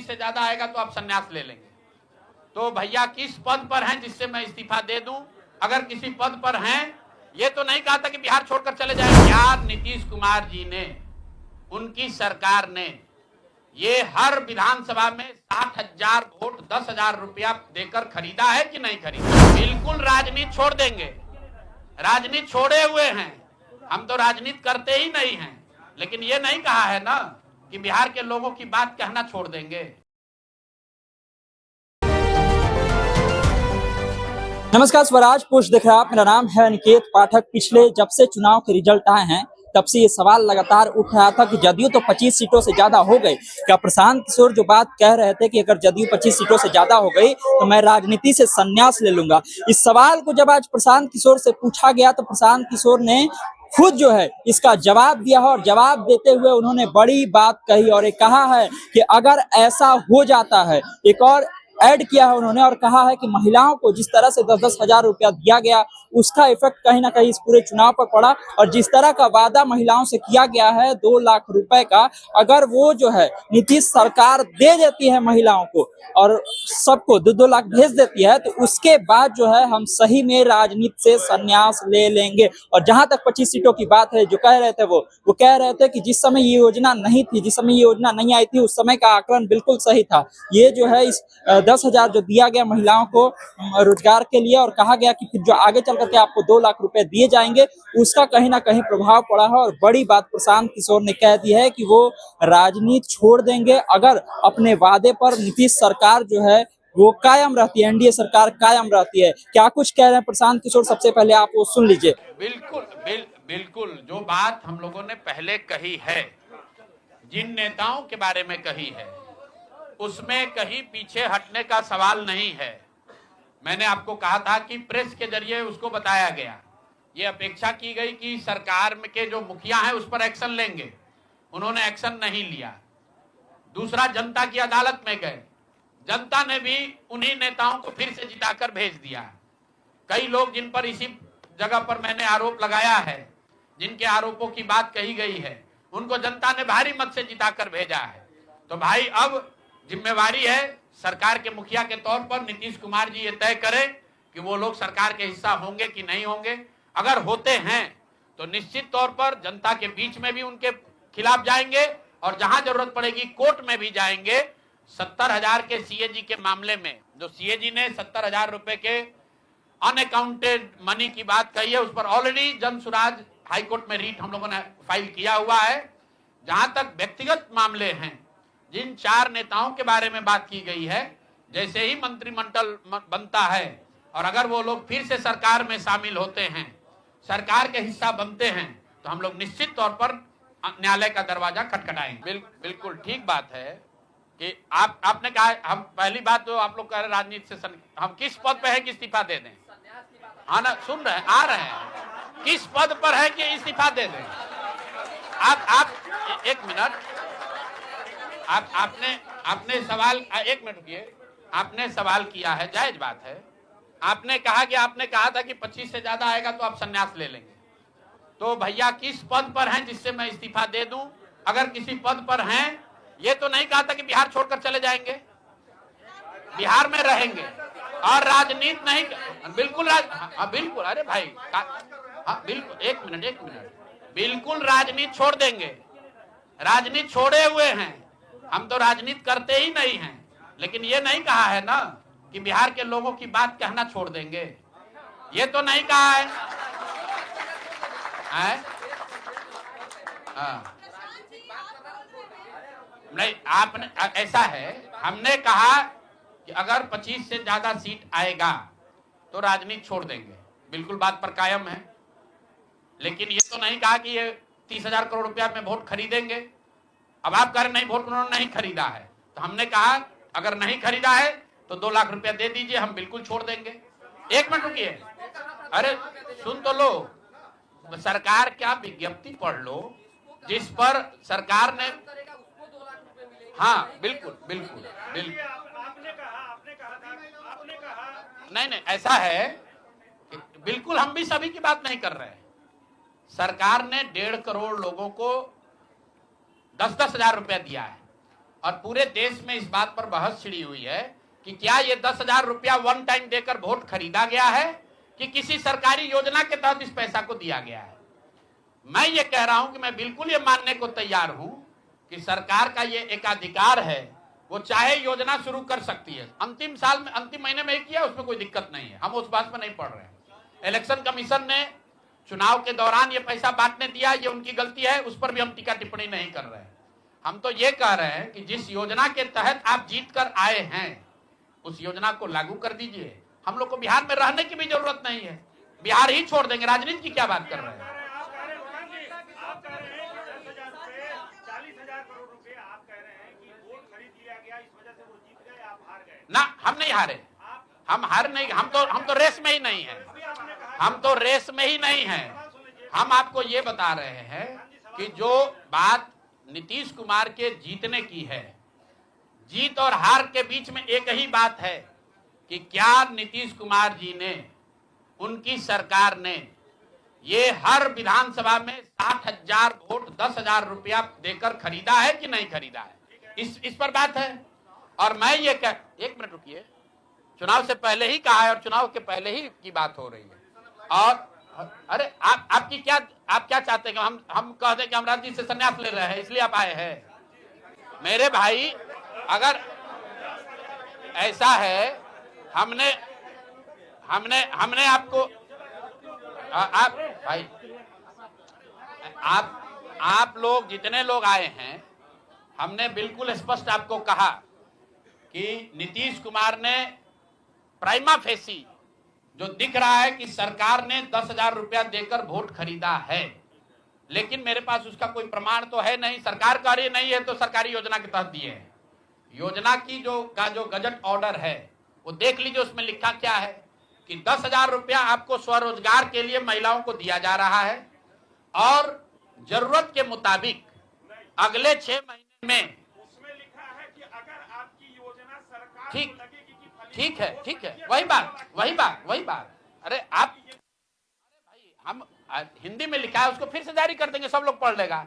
25 से ज्यादा आएगा तो आप संन्यास ले लेंगे। तो भैया किस पद पर हैं जिससे मैं इस्तीफा दे दूं? अगर किसी पद पर हैं, ये तो नहीं कहा था कि बिहार छोड़कर चले जाएंगे। यार नीतीश कुमार जी ने, उनकी सरकार ने ये हर विधानसभा में 60,000 वोट 10,000 रुपया देकर खरीदा है कि नहीं खरीदा? बिल्कुल राजनीति छोड़ देंगे। राजनीति छोड़े हुए हैं, हम तो राजनीति करते ही नहीं हैं। लेकिन ये नहीं कहा है ना कि बिहार के लोगों की बात कहना छोड़ देंगे। नमस्कार, स्वराज पोस्ट देख रहे हैं आप। मेरा नाम है अनिकेत पाठक। पिछले जब से चुनाव के रिजल्ट आए हैं तब से ये सवाल लगातार उठ रहा था कि जदयू तो 25 सीटों से ज्यादा हो गई। क्या प्रशांत किशोर जो बात कह रहे थे कि अगर जदयू 25 सीटों से ज्यादा हो गई तो मैं राजनीति से संन्यास ले लूंगा, इस सवाल को जब आज प्रशांत किशोर से पूछा गया तो प्रशांत किशोर ने खुद जो है इसका जवाब दिया है। और जवाब देते हुए उन्होंने बड़ी बात कही और ये कहा है कि अगर ऐसा हो जाता है, एक और ऐड किया है उन्होंने और कहा है कि महिलाओं को जिस तरह से 10-10 हजार रुपया दिया गया उसका इफेक्ट कहीं ना कहीं इस पूरे चुनाव पर पड़ा। और जिस तरह का वादा महिलाओं से किया गया है 2 लाख रुपए का, अगर वो जो है नीतीश सरकार दे देती है महिलाओं को और सबको 2-2 लाख भेज देती है तो उसके बाद जो है हम सही में राजनीति से संन्यास ले लेंगे। और जहां तक 25 सीटों की बात है, जो कह रहे थे वो कह रहे थे कि जिस समय ये योजना नहीं थी, जिस समय ये योजना नहीं आई थी, उस समय का आकलन बिल्कुल सही था। ये जो है इस 10,000 जो दिया गया महिलाओं को रोजगार के लिए और कहा गया कि फिर जो आगे चल करके आपको 2 लाख रुपए दिए जाएंगे, उसका कहीं ना कहीं प्रभाव पड़ा है। और बड़ी बात प्रशांत किशोर ने कह दी है कि वो राजनीति छोड़ देंगे अगर अपने वादे पर नीतीश सरकार जो है वो कायम रहती है, एनडीए सरकार कायम रहती है। क्या कुछ कह रहे हैं प्रशांत किशोर, सबसे पहले आप वो सुन लीजिए। बिल्कुल जो बात हम लोगों ने पहले कही है, जिन नेताओं के बारे में कही है, उसमें कहीं पीछे हटने का सवाल नहीं है। मैंने आपको कहा था कि प्रेस के जरिए उसको बताया गया, ये अपेक्षा की गई कि सरकार में के जो मुखिया हैं उस पर एक्शन लेंगे, उन्होंने एक्शन नहीं लिया। दूसरा, जनता की अदालत में गए, जनता ने भी उन्हीं नेताओं को फिर से जिताकर भेज दिया। कई लोग जिन पर इसी जगह पर मैंने आरोप लगाया है, जिनके आरोपों की बात कही गई है, उनको जनता ने भारी मत से जिताकर भेजा है। तो भाई अब जिम्मेवारी है सरकार के मुखिया के तौर पर नीतीश कुमार जी ये तय करें कि वो लोग सरकार के हिस्सा होंगे कि नहीं होंगे। अगर होते हैं तो निश्चित तौर पर जनता के बीच में भी उनके खिलाफ जाएंगे और जहां जरूरत पड़ेगी कोर्ट में भी जाएंगे। 70,000 के सीएजी के मामले में जो सीएजी ने 70,000 रुपए के अनअकाउंटेड मनी की बात कही है, उस पर ऑलरेडी जन सुराज हाईकोर्ट में रीट हम लोगों ने फाइल किया हुआ है। जहां तक व्यक्तिगत मामले हैं, जिन 4 नेताओं के बारे में बात की गई है, जैसे ही मंत्रिमंडल बनता है और अगर वो लोग फिर से सरकार में शामिल होते हैं, सरकार के हिस्सा बनते हैं, तो हम लोग निश्चित तौर पर न्यायालय का दरवाजा खटखटाएंगे। बिल्कुल ठीक बात है कि आपने कहा, हम पहली बात तो आप लोग कह रहे राजनीति से हम किस पद पे है कि इस्तीफा दे दें? हाँ ना, सुन रहे हैं, आ रहे हैं, किस पद पर है कि इस्तीफा दे दें? आप एक मिनट, आपने सवाल, एक मिनट रुकिए, आपने सवाल किया है, जायज बात है। आपने कहा था कि 25 से ज्यादा आएगा तो आप संन्यास ले लेंगे। तो भैया किस पद पर हैं जिससे मैं इस्तीफा दे दूं? अगर किसी पद पर हैं, ये तो नहीं कहा था कि बिहार छोड़कर चले जाएंगे, बिहार में रहेंगे और राजनीति नहीं। बिल्कुल बिल्कुल, अरे भाई, हाँ बिल्कुल, एक मिनट, बिल्कुल राजनीति छोड़ देंगे। राजनीति छोड़े हुए हैं, हम तो राजनीति करते ही नहीं हैं। लेकिन ये नहीं कहा है ना कि बिहार के लोगों की बात कहना छोड़ देंगे, ये तो नहीं कहा है। नहीं, आपने, ऐसा है, हमने कहा कि अगर 25 से ज्यादा सीट आएगा तो राजनीति छोड़ देंगे, बिल्कुल बात पर कायम है। लेकिन ये तो नहीं कहा कि ये 30,000 करोड़ रुपया में वोट खरीदेंगे। अब आप कह रहे नहीं, वोट उन्होंने नहीं खरीदा है, तो हमने कहा अगर नहीं खरीदा है तो 2 लाख रुपया दे दीजिए, हम बिल्कुल छोड़ देंगे। एक मिनट रुकिए, अरे सुन तो लो, सरकार क्या विज्ञप्ति पढ़ लो जिस पर सरकार ने, हाँ बिल्कुल, नहीं, ऐसा है कि बिल्कुल हम भी सभी की बात नहीं कर रहे हैं। सरकार ने 1.5 करोड़ लोगों को 10-10 हजार रुपया दिया है और पूरे देश में इस बात पर बहस छिड़ी हुई है कि क्या ये 10,000 रुपया वन टाइम देकर वोट खरीदा गया है कि किसी सरकारी योजना के तहत इस पैसा को दिया गया है। मैं ये कह रहा हूं कि मैं बिल्कुल ये मानने को तैयार हूं कि सरकार का ये एकाधिकार है, वो चाहे योजना शुरू कर सकती है। अंतिम साल में, अंतिम महीने में ही किया, उसमें कोई दिक्कत नहीं है, हम उस बात पर नहीं पड़ रहे हैं। इलेक्शन कमीशन ने चुनाव के दौरान ये पैसा बांटने दिया, ये उनकी गलती है, उस पर भी हम टीका टिप्पणी नहीं कर रहे हैं। हम तो ये कह रहे हैं कि जिस योजना के तहत आप जीत कर आए हैं उस योजना को लागू कर दीजिए। हम लोग को बिहार में रहने की भी जरूरत नहीं है, बिहार ही छोड़ देंगे, राजनीति की क्या बात कर रहे हैं। ना, हम नहीं हारे, हम हार नहीं, हम तो रेस में ही नहीं है, हम तो रेस में ही नहीं है। हम आपको ये बता रहे हैं कि जो बात नीतीश कुमार के जीतने की है, जीत और हार के बीच में एक ही बात है कि क्या नीतीश कुमार जी ने, उनकी सरकार ने ये हर विधानसभा में 60,000 वोट 10,000 रुपया देकर खरीदा है कि नहीं खरीदा है, इस पर बात है। और मैं ये कह, एक मिनट रुकिए, चुनाव से पहले ही कहा है और चुनाव के पहले ही की बात हो रही है। और अरे आपकी क्या, आप क्या चाहते हैं कि हम कहते हैं कि हम राजनीति से संन्यास ले रहे हैं इसलिए आप आए हैं? मेरे भाई, अगर ऐसा है, हमने आपको, आप भाई, आप लोग जितने लोग आए हैं, हमने बिल्कुल स्पष्ट आपको कहा कि नीतीश कुमार ने प्राइमा फेसी जो दिख रहा है कि सरकार ने 10,000 रुपया देकर वोट खरीदा है, लेकिन मेरे पास उसका कोई प्रमाण तो है नहीं। सरकार कह रही नहीं है तो सरकारी योजना के तहत दिए हैं। योजना की जो गजट ऑर्डर है वो देख लीजिए, उसमें लिखा क्या है कि 10,000 रुपया आपको स्वरोजगार के लिए महिलाओं को दिया जा रहा है और जरूरत के मुताबिक अगले 6 महीने में, उसमें लिखा है कि अगर आपकी योजना सरकार ठीक को लगेगी कि ठीक है, वही बात। अरे आप, अरे भाई, हम हिंदी में लिखा है, उसको फिर से जारी कर देंगे, सब लोग पढ़ लेगा।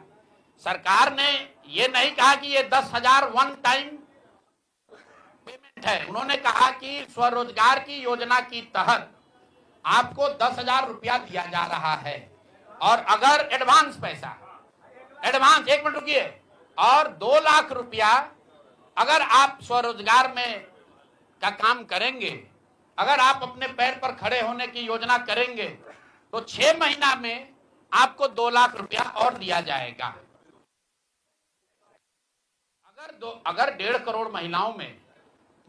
सरकार ने ये नहीं कहा कि ये 10,000 वन टाइम पेमेंट है, उन्होंने कहा कि स्वरोजगार की योजना की तहत आपको 10,000 रुपया दिया जा रहा है और अगर एडवांस पैसा, एडवांस, एक मिनट रुकिए, और 2 लाख रुपया अगर आप स्वरोजगार में का काम करेंगे, अगर आप अपने पैर पर खड़े होने की योजना करेंगे तो 6 महीना में आपको 2 लाख रुपया और दिया जाएगा। अगर 1.5 करोड़ महिलाओं में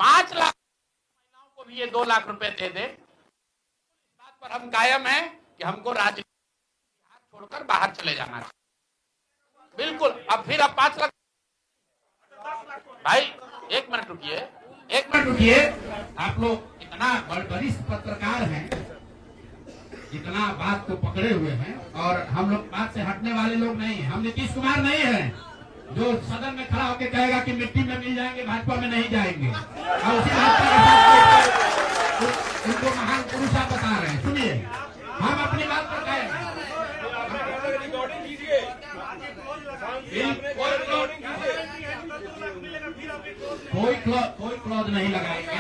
5 लाख महिलाओं को भी ये 2 लाख रुपए दे दे, इस बात पर हम कायम हैं कि हमको राजनीति छोड़कर बाहर चले जाना चाहिए। बिल्कुल, अब फिर अब 5 लाख, भाई एक मिनट रुकिए, आप लोग इतना वरिष्ठ पत्रकार हैं, इतना बात को पकड़े हुए हैं, और हम लोग बात से हटने वाले लोग नहीं हैं। हम नीतीश कुमार नहीं हैं जो सदन में खड़ा होकर कहेगा कि मिट्टी में मिल जाएंगे, भाजपा में नहीं जाएंगे, और उसी उनको महान पुरुष आप बता रहे हैं। सुनिए, हम अपनी बात पर कहें, कोई क्लॉज नहीं लगाएंगे।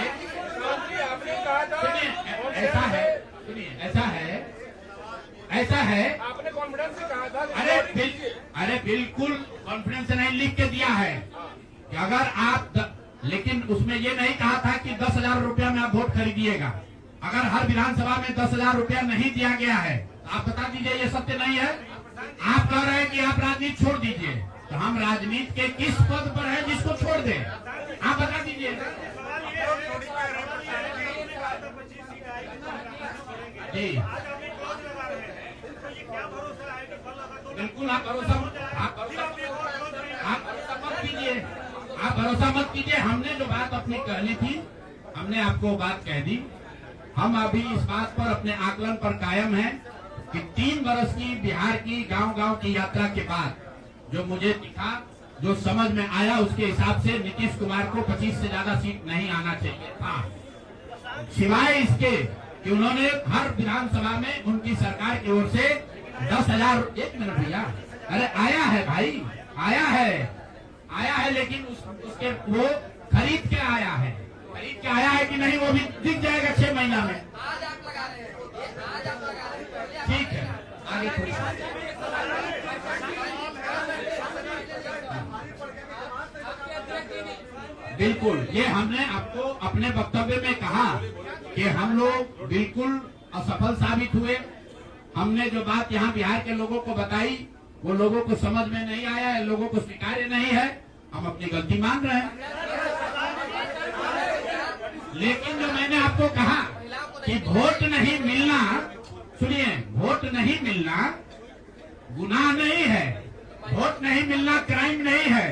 ऐसा है, आपने कॉन्फिडेंस से कहा था। अरे बिल्कुल कॉन्फिडेंस से नहीं, लिख के दिया है कि अगर आप लेकिन उसमें ये नहीं कहा था कि 10,000 रुपया में आप वोट खरीदिएगा। अगर हर विधानसभा में 10,000 रुपया नहीं दिया गया है तो आप बता दीजिए ये सत्य नहीं है। आप कह रहे हैं कि आप राजनीति छोड़ दीजिए, तो हम राजनीति के किस पद पर हैं जिसको छोड़ दें, आप बता दीजिए। जी बिल्कुल, आप भरोसा मत कीजिए। हमने जो बात अपनी कहनी थी, हमने आपको बात कह दी। हम अभी इस बात पर अपने आकलन पर कायम हैं कि 3 वर्ष की बिहार की गांव-गांव की यात्रा के बाद जो मुझे दिखा, जो समझ में आया, उसके हिसाब से नीतीश कुमार को 25 से ज्यादा सीट नहीं आना चाहिए था, सिवाय इसके कि उन्होंने हर विधानसभा में उनकी सरकार की ओर से 10,000, एक मिनट भैया, अरे आया है भाई, आया है, आया है, लेकिन उसके वो खरीद के आया है। खरीद के आया है कि नहीं वो भी दिख जाएगा 6 महीना में। ठीक है, आगे थोड़ी बिल्कुल, ये हमने आपको अपने वक्तव्य में कहा कि हम लोग बिल्कुल असफल साबित हुए। हमने जो बात यहाँ बिहार के लोगों को बताई वो लोगों को समझ में नहीं आया है, लोगों को स्वीकार्य नहीं है। हम अपनी गलती मान रहे हैं, लेकिन जो मैंने आपको कहा कि वोट नहीं मिलना, सुनिए, वोट नहीं मिलना गुनाह नहीं है, वोट नहीं मिलना क्राइम नहीं है।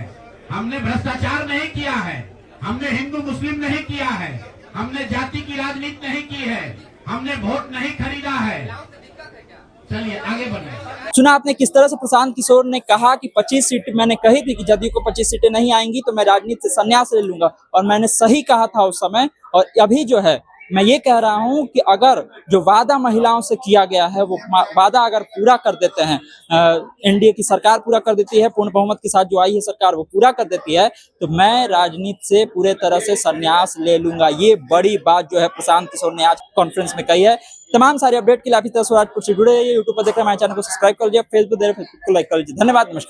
हमने भ्रष्टाचार नहीं किया है, हमने हिंदू मुस्लिम नहीं किया है, हमने जाति की राजनीति नहीं की है, हमने वोट नहीं खरीदा है। चलिए आगे बढ़े। सुना आपने किस तरह से प्रशांत किशोर ने कहा कि 25 सीट मैंने कही थी कि जदयू को 25 सीटें नहीं आएंगी तो मैं राजनीति से संन्यास ले लूंगा, और मैंने सही कहा था उस समय। और अभी जो है मैं ये कह रहा हूं कि अगर जो वादा महिलाओं से किया गया है वो वादा अगर पूरा कर देते हैं, एनडीए की सरकार पूरा कर देती है, पूर्ण बहुमत के साथ जो आई है सरकार वो पूरा कर देती है, तो मैं राजनीति से पूरे तरह से संन्यास ले लूंगा। ये बड़ी बात जो है प्रशांत किशोर ने आज कॉन्फ्रेंस में कही है। तमाम सारे अपडेट के लिए अभी तक स्वराजपुर से जुड़े रहिए। यूट्यूब पर देख रहे हैं, हमारे चैनल को सब्सक्राइब कर लीजिए, फेसबुक देख रहे हैं, फेसबुक को लाइक कर लीजिए। धन्यवाद, नमस्कार।